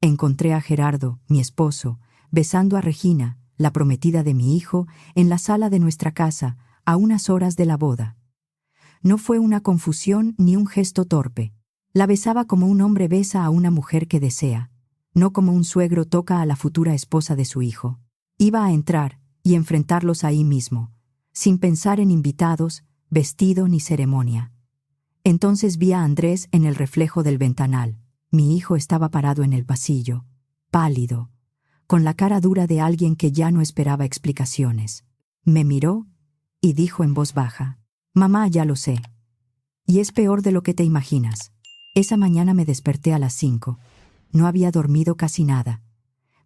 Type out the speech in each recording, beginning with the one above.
Encontré a Gerardo, mi esposo, besando a Regina, la prometida de mi hijo, en la sala de nuestra casa, a unas horas de la boda. No fue una confusión ni un gesto torpe. La besaba como un hombre besa a una mujer que desea, no como un suegro toca a la futura esposa de su hijo. Iba a entrar y enfrentarlos ahí mismo, sin pensar en invitados, vestido ni ceremonia. Entonces vi a Andrés en el reflejo del ventanal. Mi hijo estaba parado en el pasillo, pálido, con la cara dura de alguien que ya no esperaba explicaciones. Me miró y dijo en voz baja: «Mamá, ya lo sé. Y es peor de lo que te imaginas». Esa mañana me desperté a las 5. No había dormido casi nada.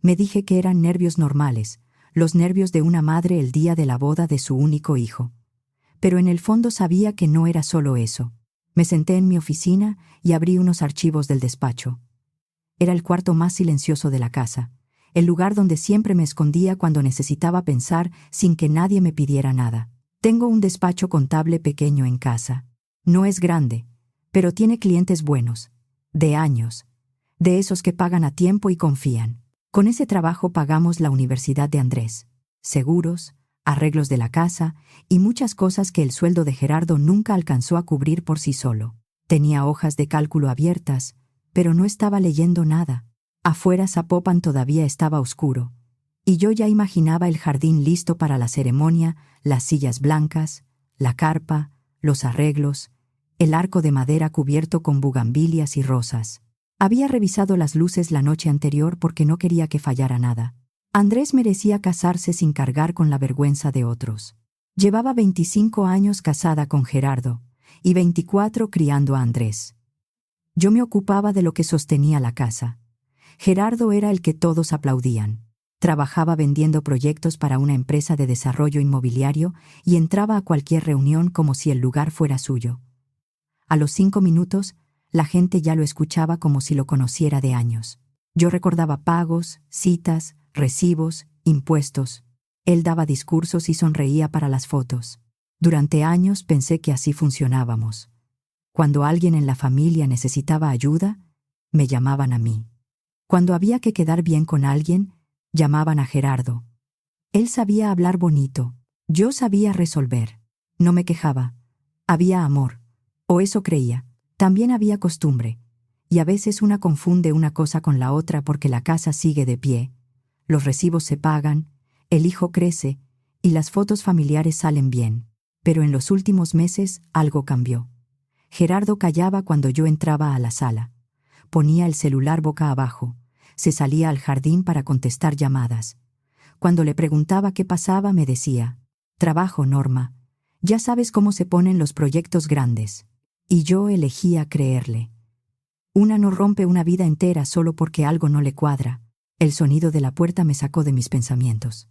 Me dije que eran nervios normales, los nervios de una madre el día de la boda de su único hijo. Pero en el fondo sabía que no era solo eso. Me senté en mi oficina y abrí unos archivos del despacho. Era el cuarto más silencioso de la casa, el lugar donde siempre me escondía cuando necesitaba pensar sin que nadie me pidiera nada. Tengo un despacho contable pequeño en casa. No es grande, pero tiene clientes buenos, de años, de esos que pagan a tiempo y confían. Con ese trabajo pagamos la universidad de Andrés, seguros, arreglos de la casa y muchas cosas que el sueldo de Gerardo nunca alcanzó a cubrir por sí solo. Tenía hojas de cálculo abiertas, pero no estaba leyendo nada. Afuera Zapopan todavía estaba oscuro, y yo ya imaginaba el jardín listo para la ceremonia, las sillas blancas, la carpa, los arreglos, el arco de madera cubierto con bugambilias y rosas. Había revisado las luces la noche anterior porque no quería que fallara nada. Andrés merecía casarse sin cargar con la vergüenza de otros. Llevaba 25 años casada con Gerardo y 24 criando a Andrés. Yo me ocupaba de lo que sostenía la casa. Gerardo era el que todos aplaudían. Trabajaba vendiendo proyectos para una empresa de desarrollo inmobiliario y entraba a cualquier reunión como si el lugar fuera suyo. A los 5 minutos, la gente ya lo escuchaba como si lo conociera de años. Yo recordaba pagos, citas, recibos, impuestos. Él daba discursos y sonreía para las fotos. Durante años pensé que así funcionábamos. Cuando alguien en la familia necesitaba ayuda, me llamaban a mí. Cuando había que quedar bien con alguien, llamaban a Gerardo. Él sabía hablar bonito. Yo sabía resolver. No me quejaba. Había amor. O eso creía. También había costumbre. Y a veces una confunde una cosa con la otra porque la casa sigue de pie. Los recibos se pagan, el hijo crece y las fotos familiares salen bien. Pero en los últimos meses algo cambió. Gerardo callaba cuando yo entraba a la sala. Ponía el celular boca abajo. Se salía al jardín para contestar llamadas. Cuando le preguntaba qué pasaba, me decía: «Trabajo, Norma. Ya sabes cómo se ponen los proyectos grandes». Y yo elegía creerle. Una no rompe una vida entera solo porque algo no le cuadra. El sonido de la puerta me sacó de mis pensamientos.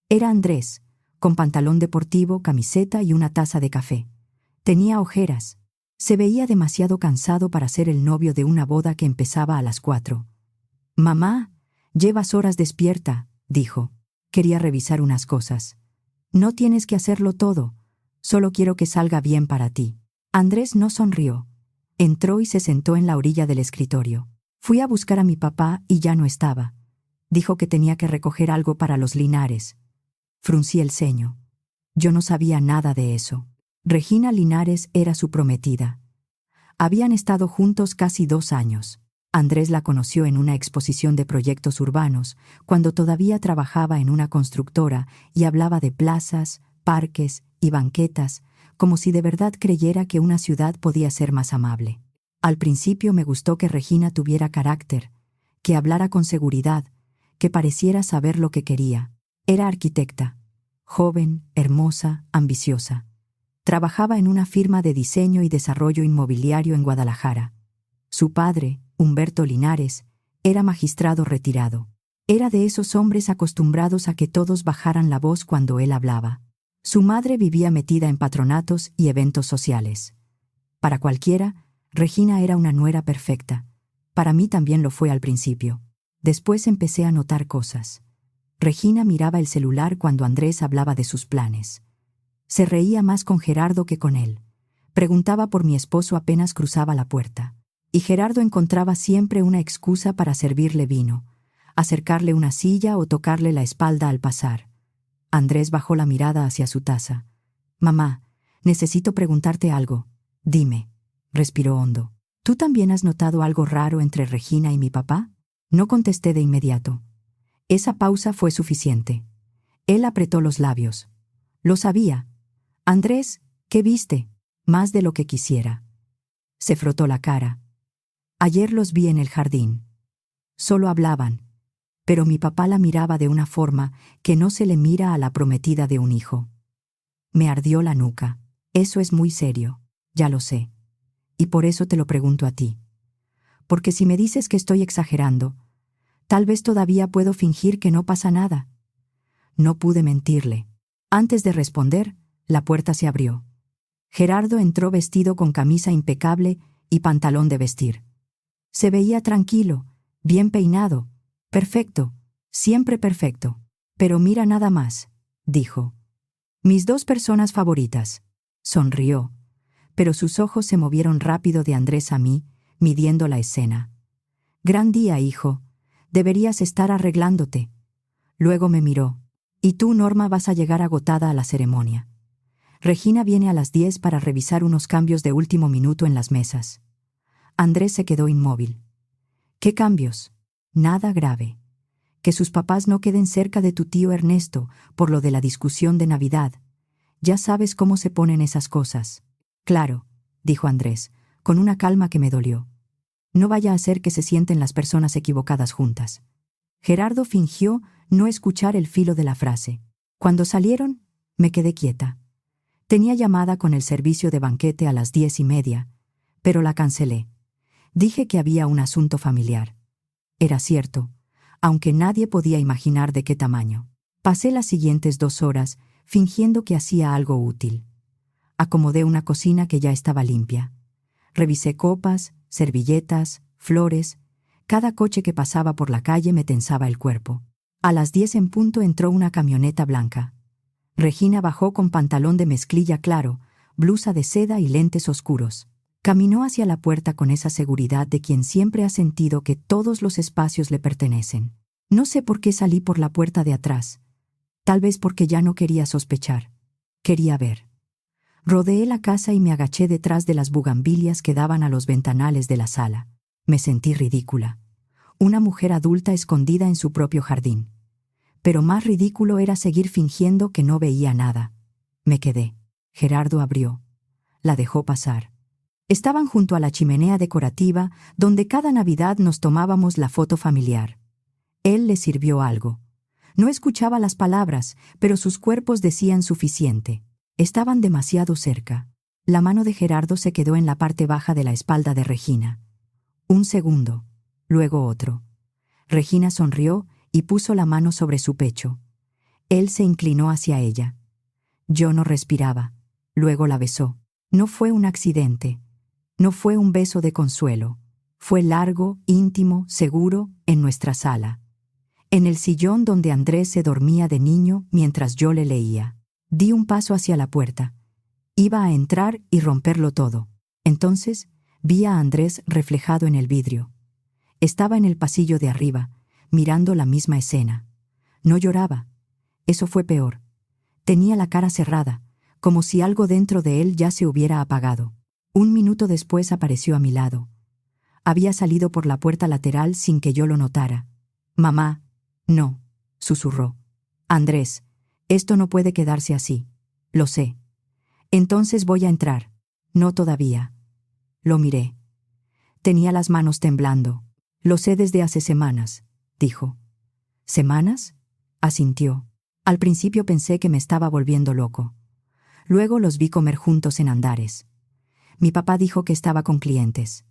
Era Andrés, con pantalón deportivo, camiseta y una taza de café. Tenía ojeras. Se veía demasiado cansado para ser el novio de una boda que empezaba a las 4. «Mamá, llevas horas despierta», dijo. Quería revisar unas cosas. «No tienes que hacerlo todo. Solo quiero que salga bien para ti». Andrés no sonrió. Entró y se sentó en la orilla del escritorio. Fui a buscar a mi papá y ya no estaba. Dijo que tenía que recoger algo para los Linares. Fruncí el ceño. Yo no sabía nada de eso. Regina Linares era su prometida. Habían estado juntos casi 2 años. Andrés la conoció en una exposición de proyectos urbanos, cuando todavía trabajaba en una constructora y hablaba de plazas, parques y banquetas, como si de verdad creyera que una ciudad podía ser más amable. Al principio me gustó que Regina tuviera carácter, que hablara con seguridad, que pareciera saber lo que quería. Era arquitecta, joven, hermosa, ambiciosa. Trabajaba en una firma de diseño y desarrollo inmobiliario en Guadalajara. Su padre, Humberto Linares, era magistrado retirado. Era de esos hombres acostumbrados a que todos bajaran la voz cuando él hablaba. Su madre vivía metida en patronatos y eventos sociales. Para cualquiera, Regina era una nuera perfecta. Para mí también lo fue al principio. Después empecé a notar cosas. Regina miraba el celular cuando Andrés hablaba de sus planes. Se reía más con Gerardo que con él. Preguntaba por mi esposo apenas cruzaba la puerta. y Gerardo encontraba siempre una excusa para servirle vino, acercarle una silla o tocarle la espalda al pasar. Andrés bajó la mirada hacia su taza. «Mamá, necesito preguntarte algo. Dime», respiró hondo. «¿Tú también has notado algo raro entre Regina y mi papá?» No contesté de inmediato. Esa pausa fue suficiente. Él apretó los labios. Lo sabía. «Andrés, ¿qué viste?» «Más de lo que quisiera». Se frotó la cara. «Ayer los vi en el jardín. Solo hablaban, pero mi papá la miraba de una forma que no se le mira a la prometida de un hijo». Me ardió la nuca. «Eso es muy serio, ya lo sé. Y por eso te lo pregunto a ti. Porque si me dices que estoy exagerando, tal vez todavía puedo fingir que no pasa nada». No pude mentirle. Antes de responder, la puerta se abrió. Gerardo entró vestido con camisa impecable y pantalón de vestir. Se veía tranquilo, bien peinado, perfecto, siempre perfecto. «Pero mira nada más», dijo. «Mis dos personas favoritas». Sonrió, pero sus ojos se movieron rápido de Andrés a mí, midiendo la escena. «Gran día, hijo. Deberías estar arreglándote». Luego me miró. «Y tú, Norma, vas a llegar agotada a la ceremonia. Regina viene a las 10 para revisar unos cambios de último minuto en las mesas». Andrés se quedó inmóvil. «¿Qué cambios?» «Nada grave. Que sus papás no queden cerca de tu tío Ernesto por lo de la discusión de Navidad. Ya sabes cómo se ponen esas cosas». «Claro», dijo Andrés, con una calma que me dolió. «No vaya a ser que se sienten las personas equivocadas juntas». Gerardo fingió no escuchar el filo de la frase. Cuando salieron, me quedé quieta. Tenía llamada con el servicio de banquete a las 10:30, pero la cancelé. Dije que había un asunto familiar. Era cierto, aunque nadie podía imaginar de qué tamaño. Pasé las siguientes 2 horas fingiendo que hacía algo útil. Acomodé una cocina que ya estaba limpia. Revisé copas, servilletas, flores. Cada coche que pasaba por la calle me tensaba el cuerpo. A las 10 en punto entró una camioneta blanca. Regina bajó con pantalón de mezclilla claro, blusa de seda y lentes oscuros. Caminó hacia la puerta con esa seguridad de quien siempre ha sentido que todos los espacios le pertenecen. No sé por qué salí por la puerta de atrás. Tal vez porque ya no quería sospechar. Quería ver. Rodeé la casa y me agaché detrás de las bugambilias que daban a los ventanales de la sala. Me sentí ridícula. Una mujer adulta escondida en su propio jardín. Pero más ridículo era seguir fingiendo que no veía nada. Me quedé. Gerardo abrió. La dejó pasar. Estaban junto a la chimenea decorativa donde cada Navidad nos tomábamos la foto familiar. Él le sirvió algo. No escuchaba las palabras, pero sus cuerpos decían suficiente. Estaban demasiado cerca. La mano de Gerardo se quedó en la parte baja de la espalda de Regina. Un segundo, luego otro. Regina sonrió y puso la mano sobre su pecho. Él se inclinó hacia ella. Yo no respiraba. Luego la besó. No fue un accidente. No fue un beso de consuelo. Fue largo, íntimo, seguro, en nuestra sala. En el sillón donde Andrés se dormía de niño mientras yo le leía. Di un paso hacia la puerta. Iba a entrar y romperlo todo. Entonces vi a Andrés reflejado en el vidrio. Estaba en el pasillo de arriba, mirando la misma escena. No lloraba. Eso fue peor. Tenía la cara cerrada, como si algo dentro de él ya se hubiera apagado. 1 minuto después apareció a mi lado. Había salido por la puerta lateral sin que yo lo notara. «Mamá, no», susurró. «Andrés, esto no puede quedarse así. Lo sé. Entonces voy a entrar». «No todavía». Lo miré. Tenía las manos temblando. «Lo sé desde hace semanas», dijo. «¿Semanas?», asintió. Al principio pensé que me estaba volviendo loco. Luego los vi comer juntos en Andares. Mi papá dijo que estaba con clientes.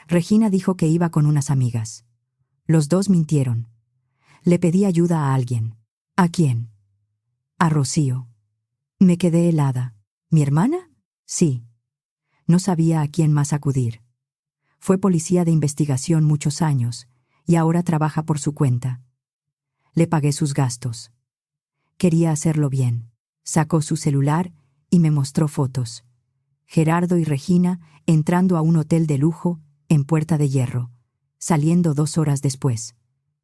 Regina dijo que iba con unas amigas. Los dos mintieron. Le pedí ayuda a alguien. ¿A quién? A Rocío. Me quedé helada. ¿Mi hermana? Sí. No sabía a quién más acudir. Fue policía de investigación muchos años y ahora trabaja por su cuenta. Le pagué sus gastos. Quería hacerlo bien. Sacó su celular y me mostró fotos. Gerardo y Regina entrando a un hotel de lujo en Puerta de Hierro, saliendo 2 horas después.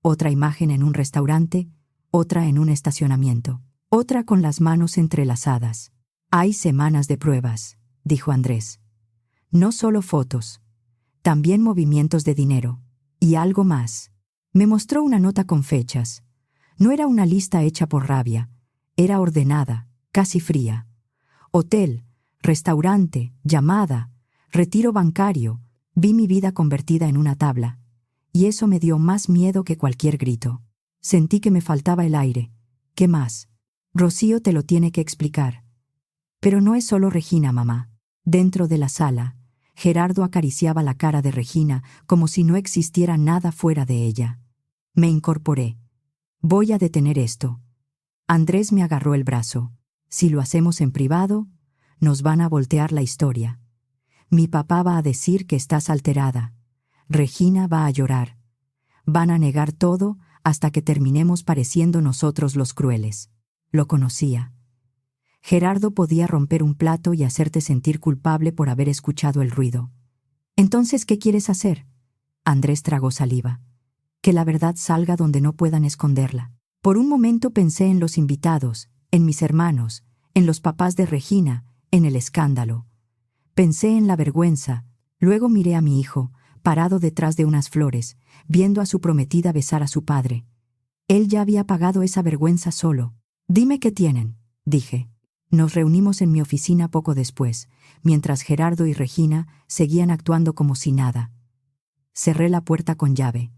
Otra imagen en un restaurante, otra en un estacionamiento, otra con las manos entrelazadas. Hay semanas de pruebas, dijo Andrés. No solo fotos, también movimientos de dinero. Y algo más. Me mostró una nota con fechas. No era una lista hecha por rabia, era ordenada, casi fría. Hotel, restaurante, llamada, retiro bancario. Vi mi vida convertida en una tabla. Y eso me dio más miedo que cualquier grito. Sentí que me faltaba el aire. ¿Qué más? Rocío te lo tiene que explicar. Pero no es solo Regina, mamá. Dentro de la sala, Gerardo acariciaba la cara de Regina como si no existiera nada fuera de ella. Me incorporé. Voy a detener esto. Andrés me agarró el brazo. Si lo hacemos en privado, nos van a voltear la historia. Mi papá va a decir que estás alterada. Regina va a llorar. Van a negar todo hasta que terminemos pareciendo nosotros los crueles. Lo conocía. Gerardo podía romper un plato y hacerte sentir culpable por haber escuchado el ruido. Entonces, ¿qué quieres hacer? Andrés tragó saliva. Que la verdad salga donde no puedan esconderla. Por un momento pensé en los invitados, en mis hermanos, en los papás de Regina, en el escándalo. Pensé en la vergüenza, luego miré a mi hijo, parado detrás de unas flores, viendo a su prometida besar a su padre. Él ya había pagado esa vergüenza solo. Dime qué tienen, dije. Nos reunimos en mi oficina poco después, mientras Gerardo y Regina seguían actuando como si nada. Cerré la puerta con llave.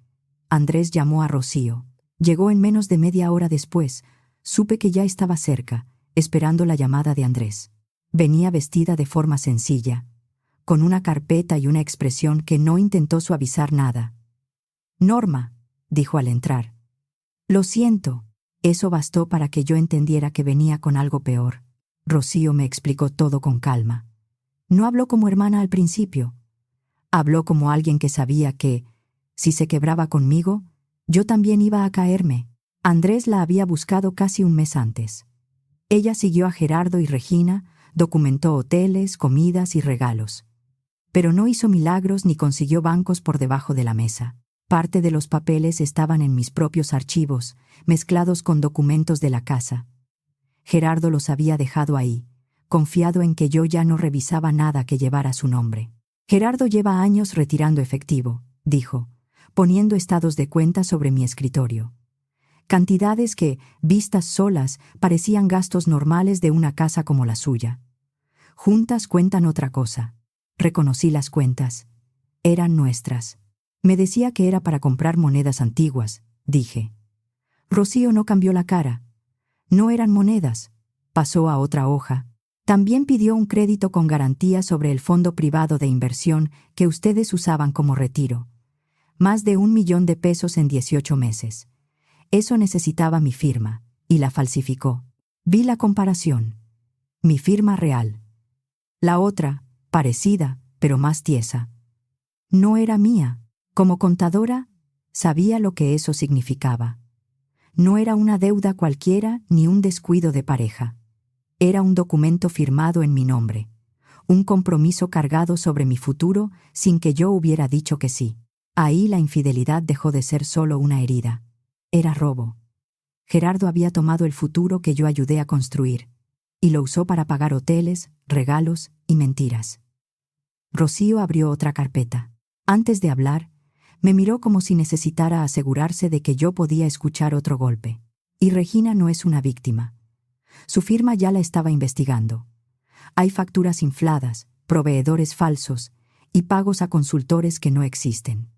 Andrés llamó a Rocío. Llegó en menos de media hora después. Supe que ya estaba cerca, esperando la llamada de Andrés. Venía vestida de forma sencilla, con una carpeta y una expresión que no intentó suavizar nada. «Norma», dijo al entrar. «Lo siento». Eso bastó para que yo entendiera que venía con algo peor. Rocío me explicó todo con calma. No habló como hermana al principio. Habló como alguien que sabía que, si se quebraba conmigo, yo también iba a caerme. Andrés la había buscado casi un mes antes. Ella siguió a Gerardo y Regina, documentó hoteles, comidas y regalos. Pero no hizo milagros ni consiguió bancos por debajo de la mesa. Parte de los papeles estaban en mis propios archivos, mezclados con documentos de la casa. Gerardo los había dejado ahí, confiado en que yo ya no revisaba nada que llevara su nombre. Gerardo lleva años retirando efectivo, dijo, poniendo estados de cuenta sobre mi escritorio. Cantidades que, vistas solas, parecían gastos normales de una casa como la suya. Juntas cuentan otra cosa. Reconocí las cuentas. Eran nuestras. Me decía que era para comprar monedas antiguas, dije. Rocío no cambió la cara. No eran monedas. Pasó a otra hoja. También pidió un crédito con garantía sobre el fondo privado de inversión que ustedes usaban como retiro. Más de 1 millón de pesos en 18 meses. Eso necesitaba mi firma, y la falsificó. Vi la comparación. Mi firma real. La otra, parecida, pero más tiesa. No era mía. Como contadora, sabía lo que eso significaba. No era una deuda cualquiera ni un descuido de pareja. Era un documento firmado en mi nombre. Un compromiso cargado sobre mi futuro sin que yo hubiera dicho que sí. Ahí la infidelidad dejó de ser solo una herida. Era robo. Gerardo había tomado el futuro que yo ayudé a construir y lo usó para pagar hoteles, regalos y mentiras. Rocío abrió otra carpeta. Antes de hablar, me miró como si necesitara asegurarse de que yo podía escuchar otro golpe. Y Regina no es una víctima. Su firma ya la estaba investigando. Hay facturas infladas, proveedores falsos y pagos a consultores que no existen.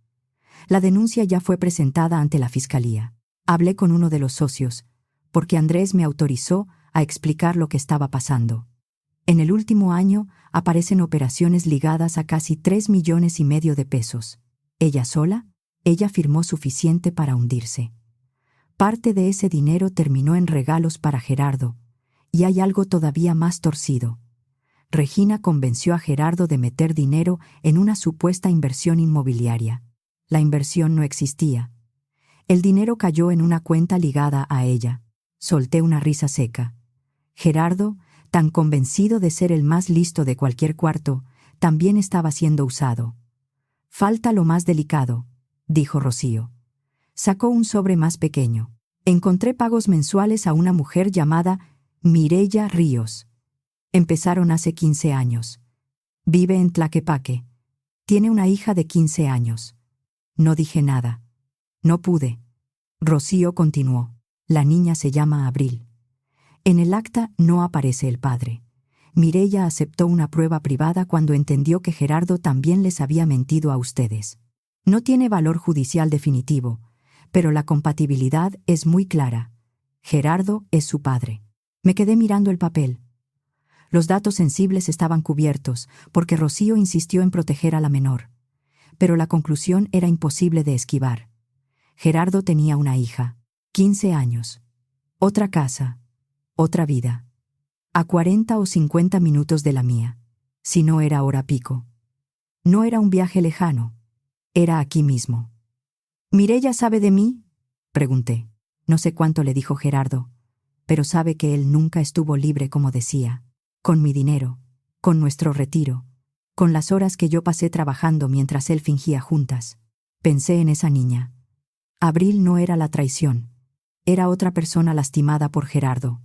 La denuncia ya fue presentada ante la fiscalía. Hablé con uno de los socios, porque Andrés me autorizó a explicar lo que estaba pasando. En el último año aparecen operaciones ligadas a casi 3,5 millones de pesos. ¿Ella sola? Ella firmó suficiente para hundirse. Parte de ese dinero terminó en regalos para Gerardo, y hay algo todavía más torcido. Regina convenció a Gerardo de meter dinero en una supuesta inversión inmobiliaria. La inversión no existía. El dinero cayó en una cuenta ligada a ella. Solté una risa seca. Gerardo, tan convencido de ser el más listo de cualquier cuarto, también estaba siendo usado. Falta lo más delicado, dijo Rocío. Sacó un sobre más pequeño. Encontré pagos mensuales a una mujer llamada Mireya Ríos. Empezaron hace 15 años. Vive en Tlaquepaque. Tiene una hija de 15 años. No dije nada. No pude. Rocío continuó. La niña se llama Abril. En el acta no aparece el padre. Mireya aceptó una prueba privada cuando entendió que Gerardo también les había mentido a ustedes. No tiene valor judicial definitivo, pero la compatibilidad es muy clara. Gerardo es su padre. Me quedé mirando el papel. Los datos sensibles estaban cubiertos, porque Rocío insistió en proteger a la menor. Pero la conclusión era imposible de esquivar. Gerardo tenía una hija, 15 años. Otra casa, otra vida. A 40 o 50 minutos de la mía, si no era hora pico. No era un viaje lejano, era aquí mismo. ¿Mireya sabe de mí?, pregunté. No sé cuánto le dijo Gerardo, pero sabe que él nunca estuvo libre como decía, con mi dinero, con nuestro retiro, con las horas que yo pasé trabajando mientras él fingía juntas. Pensé en esa niña. Abril no era la traición, era otra persona lastimada por Gerardo.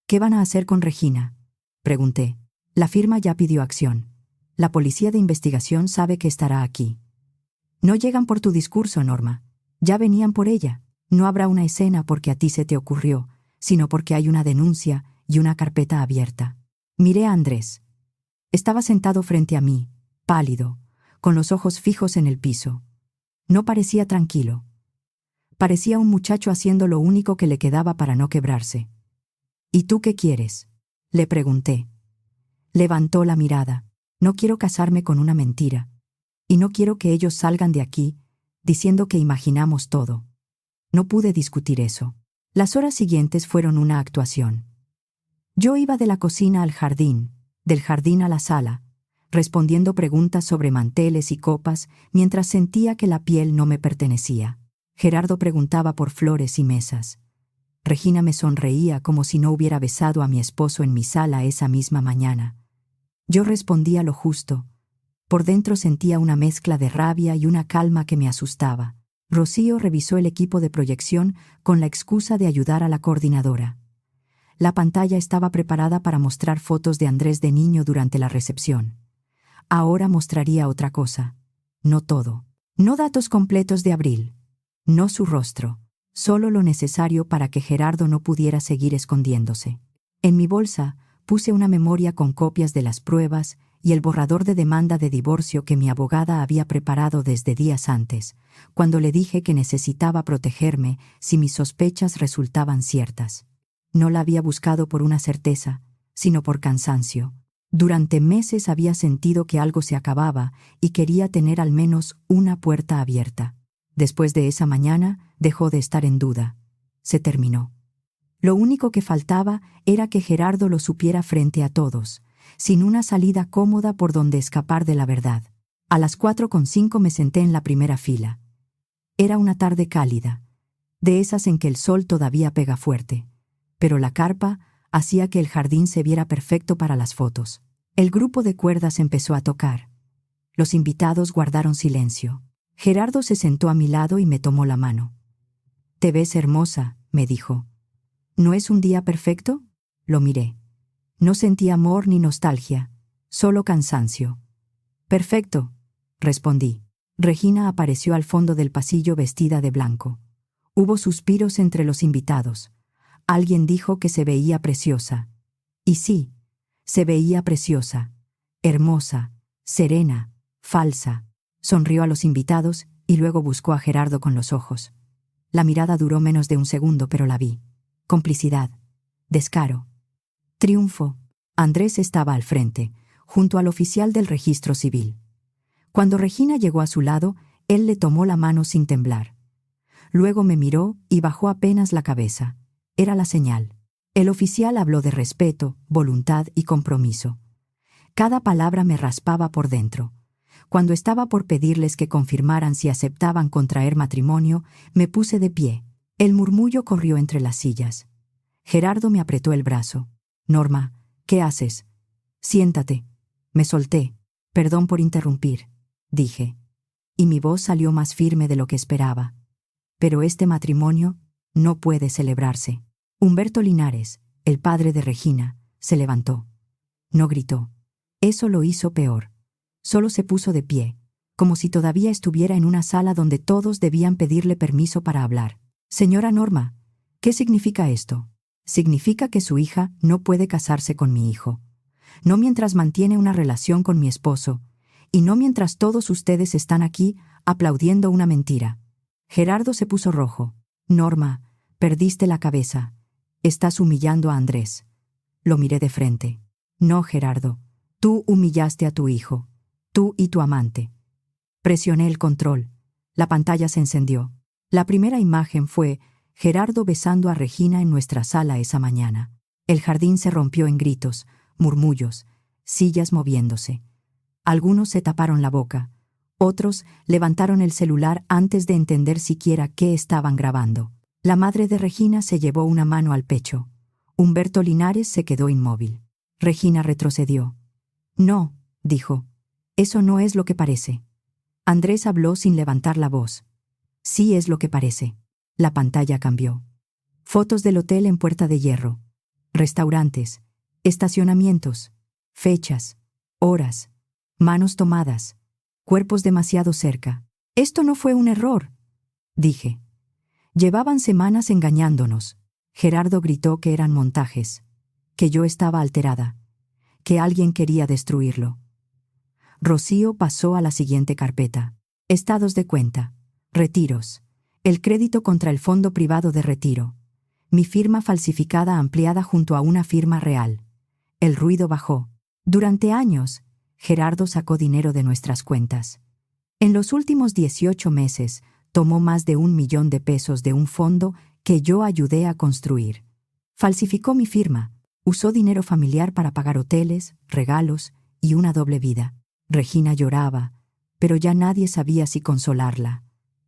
¿Qué van a hacer con Regina?, pregunté. La firma ya pidió acción. La policía de investigación sabe que estará aquí. No llegan por tu discurso, Norma. Ya venían por ella. No habrá una escena porque a ti se te ocurrió, sino porque hay una denuncia y una carpeta abierta. Miré a Andrés. Estaba sentado frente a mí, pálido, con los ojos fijos en el piso. No parecía tranquilo. Parecía un muchacho haciendo lo único que le quedaba para no quebrarse. ¿Y tú qué quieres?, le pregunté. Levantó la mirada. No quiero casarme con una mentira. Y no quiero que ellos salgan de aquí diciendo que imaginamos todo. No pude discutir eso. Las horas siguientes fueron una actuación. Yo iba de la cocina al jardín, del jardín a la sala, respondiendo preguntas sobre manteles y copas mientras sentía que la piel no me pertenecía. Gerardo preguntaba por flores y mesas. Regina me sonreía como si no hubiera besado a mi esposo en mi sala esa misma mañana. Yo respondía lo justo. Por dentro sentía una mezcla de rabia y una calma que me asustaba. Rocío revisó el equipo de proyección con la excusa de ayudar a la coordinadora. La pantalla estaba preparada para mostrar fotos de Andrés de niño durante la recepción. Ahora mostraría otra cosa. No todo. No datos completos de Abril. No su rostro. Solo lo necesario para que Gerardo no pudiera seguir escondiéndose. En mi bolsa puse una memoria con copias de las pruebas y el borrador de demanda de divorcio que mi abogada había preparado desde días antes, cuando le dije que necesitaba protegerme si mis sospechas resultaban ciertas. No la había buscado por una certeza, sino por cansancio. Durante meses había sentido que algo se acababa y quería tener al menos una puerta abierta. Después de esa mañana, dejó de estar en duda. Se terminó. Lo único que faltaba era que Gerardo lo supiera frente a todos, sin una salida cómoda por donde escapar de la verdad. A las 4:05 me senté en la primera fila. Era una tarde cálida, de esas en que el sol todavía pega fuerte, pero la carpa hacía que el jardín se viera perfecto para las fotos. El grupo de cuerdas empezó a tocar. Los invitados guardaron silencio. Gerardo se sentó a mi lado y me tomó la mano. «Te ves hermosa», me dijo. «¿No es un día perfecto?». Lo miré. No sentí amor ni nostalgia, solo cansancio. «Perfecto», respondí. Regina apareció al fondo del pasillo vestida de blanco. Hubo suspiros entre los invitados. Alguien dijo que se veía preciosa. Y sí, se veía preciosa, hermosa, serena, falsa. Sonrió a los invitados y luego buscó a Gerardo con los ojos. La mirada duró menos de un segundo, pero la vi. Complicidad, descaro, triunfo. Andrés estaba al frente, junto al oficial del registro civil. Cuando Regina llegó a su lado, él le tomó la mano sin temblar. Luego me miró y bajó apenas la cabeza. Era la señal. El oficial habló de respeto, voluntad y compromiso. Cada palabra me raspaba por dentro. Cuando estaba por pedirles que confirmaran si aceptaban contraer matrimonio, me puse de pie. El murmullo corrió entre las sillas. Gerardo me apretó el brazo. «Norma, ¿qué haces?». «Siéntate». Me solté. «Perdón por interrumpir», dije. y mi voz salió más firme de lo que esperaba. Pero este matrimonio no puede celebrarse. Humberto Linares, el padre de Regina, se levantó. No gritó. Eso lo hizo peor. Solo se puso de pie, como si todavía estuviera en una sala donde todos debían pedirle permiso para hablar. Señora Norma, ¿qué significa esto? Significa que su hija no puede casarse con mi hijo. No mientras mantiene una relación con mi esposo, y no mientras todos ustedes están aquí aplaudiendo una mentira. Gerardo se puso rojo. Norma, perdiste la cabeza. Estás humillando a Andrés. Lo miré de frente. No, Gerardo. Tú humillaste a tu hijo. Tú y tu amante. Presioné el control. La pantalla se encendió. La primera imagen fue Gerardo besando a Regina en nuestra sala esa mañana. El jardín se rompió en gritos, murmullos, sillas moviéndose. Algunos se taparon la boca. Otros levantaron el celular antes de entender siquiera qué estaban grabando. La madre de Regina se llevó una mano al pecho. Humberto Linares se quedó inmóvil. Regina retrocedió. No, dijo. Eso no es lo que parece. Andrés habló sin levantar la voz. Sí es lo que parece. La pantalla cambió. Fotos del hotel en Puerta de Hierro. Restaurantes. Estacionamientos. Fechas. Horas. Manos tomadas. Cuerpos demasiado cerca. Esto no fue un error, dije. Llevaban semanas engañándonos. Gerardo gritó que eran montajes, que yo estaba alterada, que alguien quería destruirlo. Rocío pasó a la siguiente carpeta. Estados de cuenta. Retiros. El crédito contra el fondo privado de retiro. Mi firma falsificada ampliada junto a una firma real. El ruido bajó. Durante años, Gerardo sacó dinero de nuestras cuentas. En los últimos 18 meses, tomó más de 1 millón de pesos de un fondo que yo ayudé a construir. Falsificó mi firma, usó dinero familiar para pagar hoteles, regalos y una doble vida. Regina lloraba, pero ya nadie sabía si consolarla.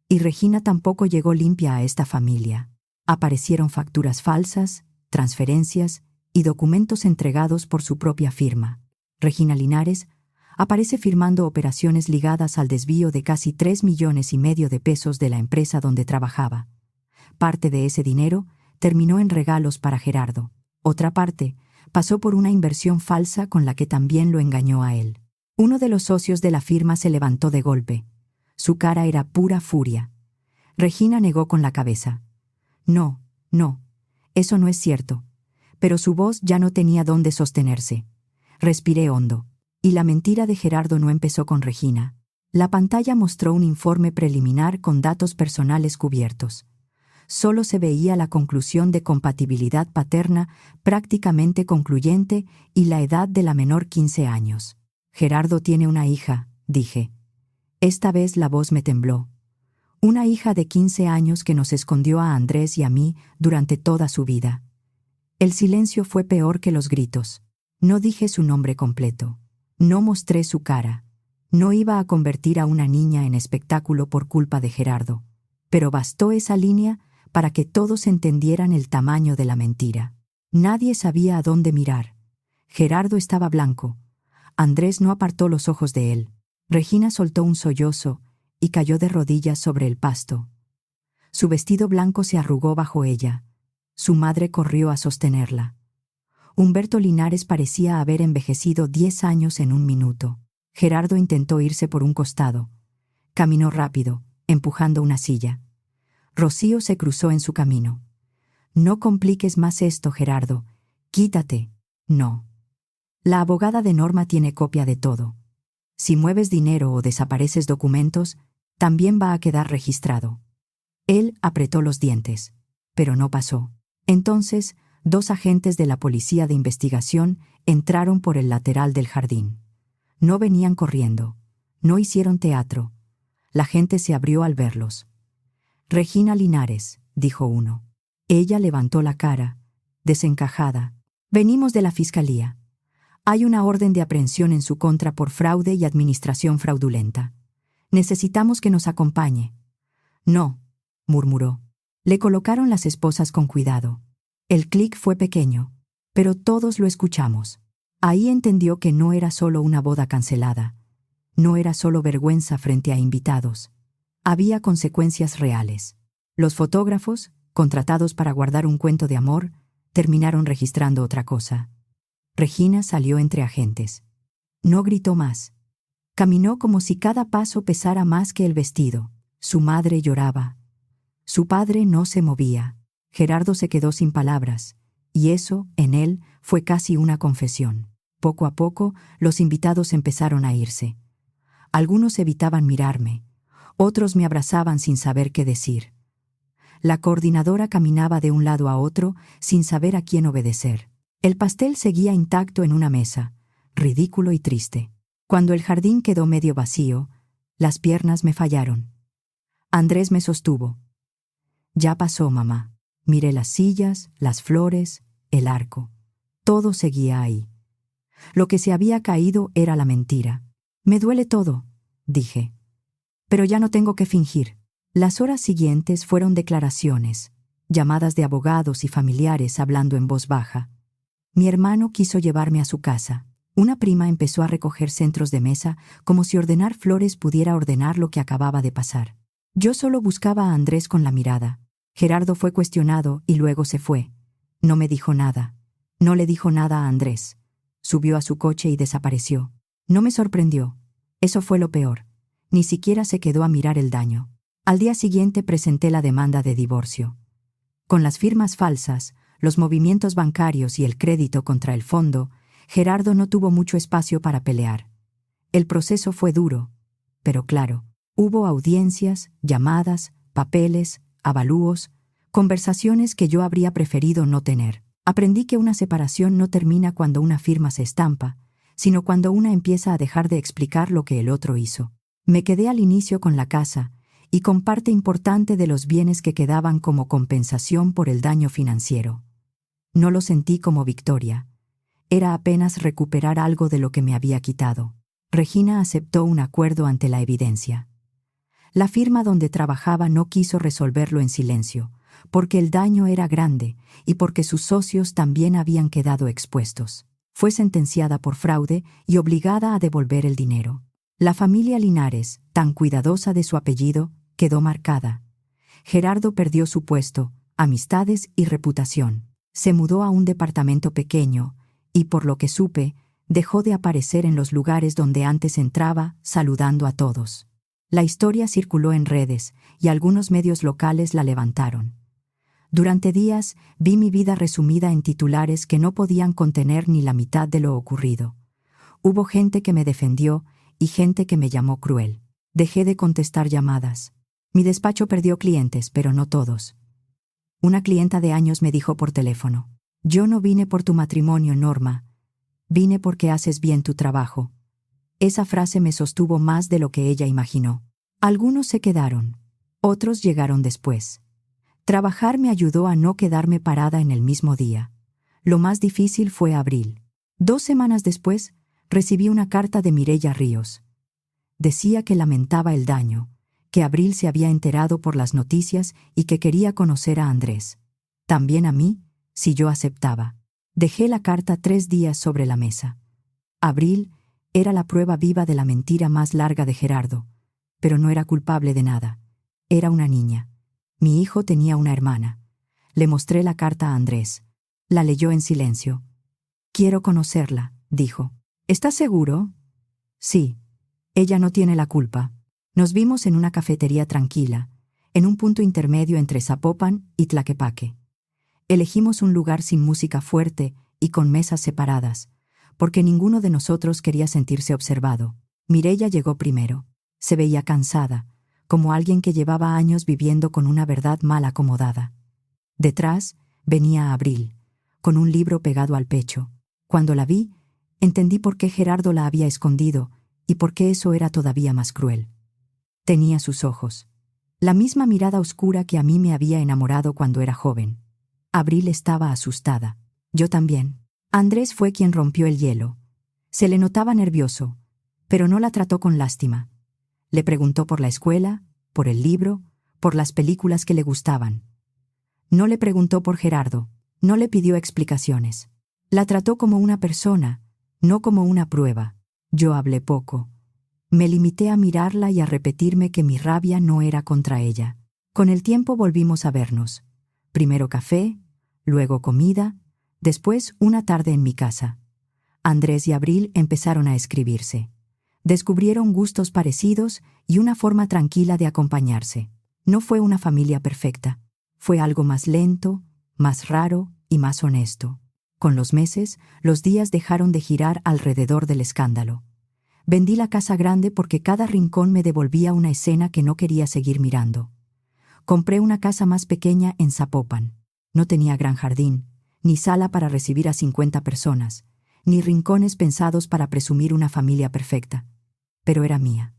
Y Regina tampoco llegó limpia a esta familia. Aparecieron facturas falsas, transferencias y documentos entregados por su propia firma. Regina Linares aparece firmando operaciones ligadas al desvío de casi 3,5 millones de pesos de la empresa donde trabajaba. Parte de ese dinero terminó en regalos para Gerardo. Otra parte pasó por una inversión falsa con la que también lo engañó a él. Uno de los socios de la firma se levantó de golpe. Su cara era pura furia. Regina negó con la cabeza. No, eso no es cierto. Pero su voz ya no tenía dónde sostenerse. Respiré hondo. Y la mentira de Gerardo no empezó con Regina. La pantalla mostró un informe preliminar con datos personales cubiertos. Solo se veía la conclusión de compatibilidad paterna prácticamente concluyente y la edad de la menor 15 años. Gerardo tiene una hija, dije. Esta vez la voz me tembló. Una hija de 15 años que nos escondió a Andrés y a mí durante toda su vida. El silencio fue peor que los gritos. No dije su nombre completo. No mostré su cara. No iba a convertir a una niña en espectáculo por culpa de Gerardo. Pero bastó esa línea para que todos entendieran el tamaño de la mentira. Nadie sabía a dónde mirar. Gerardo estaba blanco. Andrés no apartó los ojos de él. Regina soltó un sollozo y cayó de rodillas sobre el pasto. Su vestido blanco se arrugó bajo ella. Su madre corrió a sostenerla. Humberto Linares parecía haber envejecido 10 años en 1 minuto. Gerardo intentó irse por un costado. Caminó rápido, empujando una silla. Rocío se cruzó en su camino. No compliques más esto, Gerardo. Quítate. No. La abogada de Norma tiene copia de todo. Si mueves dinero o desapareces documentos, también va a quedar registrado. Él apretó los dientes, pero no pasó. Entonces, 2 agentes de la policía de investigación entraron por el lateral del jardín. No venían corriendo, no hicieron teatro. La gente se abrió al verlos. Regina Linares, dijo uno. Ella levantó la cara, desencajada. Venimos de la fiscalía. Hay una orden de aprehensión en su contra por fraude y administración fraudulenta. Necesitamos que nos acompañe. No, murmuró. Le colocaron las esposas con cuidado. El clic fue pequeño, pero todos lo escuchamos. Ahí entendió que no era solo una boda cancelada. No era solo vergüenza frente a invitados. Había consecuencias reales. Los fotógrafos, contratados para guardar un cuento de amor, terminaron registrando otra cosa. Regina salió entre agentes. No gritó más. Caminó como si cada paso pesara más que el vestido. Su madre lloraba. Su padre no se movía. Gerardo se quedó sin palabras, y eso, en él, fue casi una confesión. Poco a poco, los invitados empezaron a irse. Algunos evitaban mirarme, otros me abrazaban sin saber qué decir. La coordinadora caminaba de un lado a otro sin saber a quién obedecer. El pastel seguía intacto en una mesa, ridículo y triste. Cuando el jardín quedó medio vacío, las piernas me fallaron. Andrés me sostuvo. Ya pasó, mamá. Miré las sillas, las flores, el arco. Todo seguía ahí. Lo que se había caído era la mentira. Me duele todo, dije. Pero ya no tengo que fingir. Las horas siguientes fueron declaraciones, llamadas de abogados y familiares hablando en voz baja. Mi hermano quiso llevarme a su casa. Una prima empezó a recoger centros de mesa como si ordenar flores pudiera ordenar lo que acababa de pasar. Yo solo buscaba a Andrés con la mirada. Gerardo fue cuestionado y luego se fue. No me dijo nada. No le dijo nada a Andrés. Subió a su coche y desapareció. No me sorprendió. Eso fue lo peor. Ni siquiera se quedó a mirar el daño. Al día siguiente presenté la demanda de divorcio. Con las firmas falsas, los movimientos bancarios y el crédito contra el fondo, Gerardo no tuvo mucho espacio para pelear. El proceso fue duro, pero claro, hubo audiencias, llamadas, papeles, avalúos, conversaciones que yo habría preferido no tener. Aprendí que una separación no termina cuando una firma se estampa, sino cuando una empieza a dejar de explicar lo que el otro hizo. Me quedé al inicio con la casa y con parte importante de los bienes que quedaban como compensación por el daño financiero. No lo sentí como victoria. Era apenas recuperar algo de lo que me había quitado. Regina aceptó un acuerdo ante la evidencia. La firma donde trabajaba no quiso resolverlo en silencio, porque el daño era grande y porque sus socios también habían quedado expuestos. Fue sentenciada por fraude y obligada a devolver el dinero. La familia Linares, tan cuidadosa de su apellido, quedó marcada. Gerardo perdió su puesto, amistades y reputación. Se mudó a un departamento pequeño y, por lo que supe, dejó de aparecer en los lugares donde antes entraba, saludando a todos. La historia circuló en redes y algunos medios locales la levantaron. Durante días vi mi vida resumida en titulares que no podían contener ni la mitad de lo ocurrido. Hubo gente que me defendió y gente que me llamó cruel. Dejé de contestar llamadas. Mi despacho perdió clientes, pero no todos. Una clienta de años me dijo por teléfono: «Yo no vine por tu matrimonio, Norma. Vine porque haces bien tu trabajo». Esa frase me sostuvo más de lo que ella imaginó. Algunos se quedaron, otros llegaron después. Trabajar me ayudó a no quedarme parada en el mismo día. Lo más difícil fue abril. 2 semanas después, recibí una carta de Mireya Ríos. Decía que lamentaba el daño, que Abril se había enterado por las noticias y que quería conocer a Andrés. También a mí, si yo aceptaba. Dejé la carta 3 días sobre la mesa. Abril era la prueba viva de la mentira más larga de Gerardo, pero no era culpable de nada. Era una niña. Mi hijo tenía una hermana. Le mostré la carta a Andrés. La leyó en silencio. «Quiero conocerla», dijo. «¿Estás seguro?» «Sí. Ella no tiene la culpa». Nos vimos en una cafetería tranquila, en un punto intermedio entre Zapopan y Tlaquepaque. Elegimos un lugar sin música fuerte y con mesas separadas, porque ninguno de nosotros quería sentirse observado. Mireya llegó primero. Se veía cansada, como alguien que llevaba años viviendo con una verdad mal acomodada. Detrás venía Abril, con un libro pegado al pecho. Cuando la vi, entendí por qué Gerardo la había escondido y por qué eso era todavía más cruel. Tenía sus ojos, la misma mirada oscura que a mí me había enamorado cuando era joven. Abril estaba asustada. Yo también. Andrés fue quien rompió el hielo. Se le notaba nervioso, pero no la trató con lástima. Le preguntó por la escuela, por el libro, por las películas que le gustaban. No le preguntó por Gerardo, no le pidió explicaciones. La trató como una persona, no como una prueba. Yo hablé poco. Me limité a mirarla y a repetirme que mi rabia no era contra ella. Con el tiempo volvimos a vernos. Primero café, luego comida, después una tarde en mi casa. Andrés y Abril empezaron a escribirse. Descubrieron gustos parecidos y una forma tranquila de acompañarse. No fue una familia perfecta. Fue algo más lento, más raro y más honesto. Con los meses, los días dejaron de girar alrededor del escándalo. Vendí la casa grande porque cada rincón me devolvía una escena que no quería seguir mirando. Compré una casa más pequeña en Zapopan. No tenía gran jardín, ni sala para recibir a 50 personas, ni rincones pensados para presumir una familia perfecta. Pero era mía.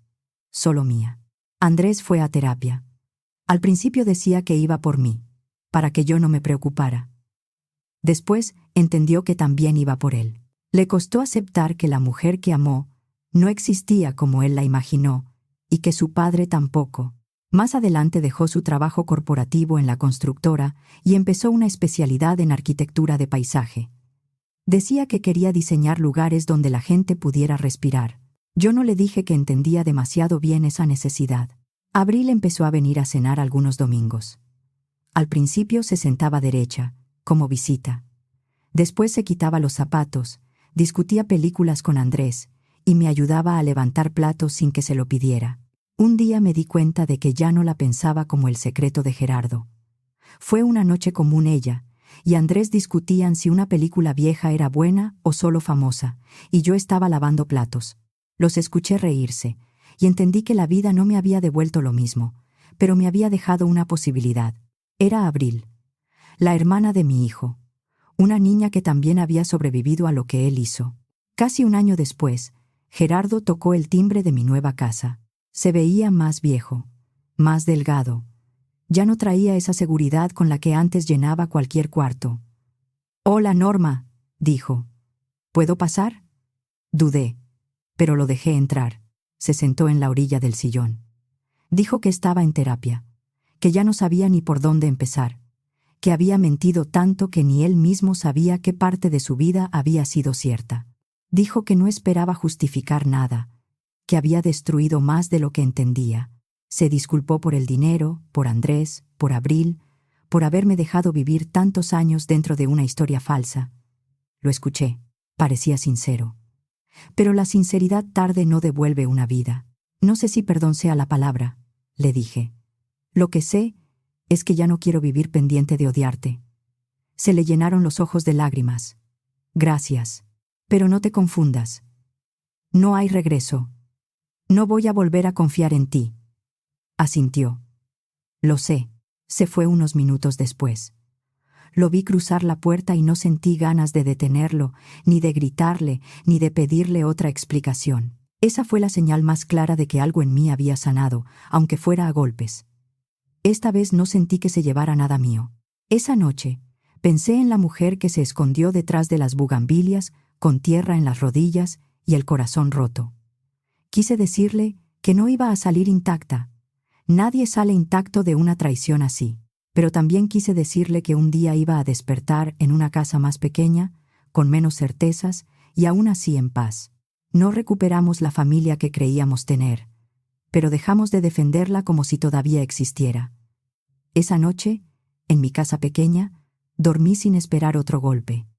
Solo mía. Andrés fue a terapia. Al principio decía que iba por mí, para que yo no me preocupara. Después entendió que también iba por él. Le costó aceptar que la mujer que amó no existía como él la imaginó, y que su padre tampoco. Más adelante dejó su trabajo corporativo en la constructora y empezó una especialidad en arquitectura de paisaje. Decía que quería diseñar lugares donde la gente pudiera respirar. Yo no le dije que entendía demasiado bien esa necesidad. Abril empezó a venir a cenar algunos domingos. Al principio se sentaba derecha, como visita. Después se quitaba los zapatos, discutía películas con Andrés y me ayudaba a levantar platos sin que se lo pidiera. Un día me di cuenta de que ya no la pensaba como el secreto de Gerardo. Fue una noche común ella, y Andrés discutían si una película vieja era buena o solo famosa, y yo estaba lavando platos. Los escuché reírse, y entendí que la vida no me había devuelto lo mismo, pero me había dejado una posibilidad. Era Abril, la hermana de mi hijo, una niña que también había sobrevivido a lo que él hizo. Casi un año después, Gerardo tocó el timbre de mi nueva casa. Se veía más viejo, más delgado. Ya no traía esa seguridad con la que antes llenaba cualquier cuarto. «Hola, Norma», dijo. «¿Puedo pasar?» Dudé, pero lo dejé entrar. Se sentó en la orilla del sillón. Dijo que estaba en terapia, que ya no sabía ni por dónde empezar, que había mentido tanto que ni él mismo sabía qué parte de su vida había sido cierta. Dijo que no esperaba justificar nada, que había destruido más de lo que entendía. Se disculpó por el dinero, por Andrés, por Abril, por haberme dejado vivir tantos años dentro de una historia falsa. Lo escuché. Parecía sincero. Pero la sinceridad tarde no devuelve una vida. No sé si perdón sea la palabra, le dije. Lo que sé es que ya no quiero vivir pendiente de odiarte. Se le llenaron los ojos de lágrimas. Gracias. Pero no te confundas. No hay regreso. No voy a volver a confiar en ti. Asintió. Lo sé. Se fue unos minutos después. Lo vi cruzar la puerta y no sentí ganas de detenerlo, ni de gritarle, ni de pedirle otra explicación. Esa fue la señal más clara de que algo en mí había sanado, aunque fuera a golpes. Esta vez no sentí que se llevara nada mío. Esa noche, pensé en la mujer que se escondió detrás de las bugambilias, con tierra en las rodillas y el corazón roto. Quise decirle que no iba a salir intacta. Nadie sale intacto de una traición así. Pero también quise decirle que un día iba a despertar en una casa más pequeña, con menos certezas y aún así en paz. No recuperamos la familia que creíamos tener, pero dejamos de defenderla como si todavía existiera. Esa noche, en mi casa pequeña, dormí sin esperar otro golpe.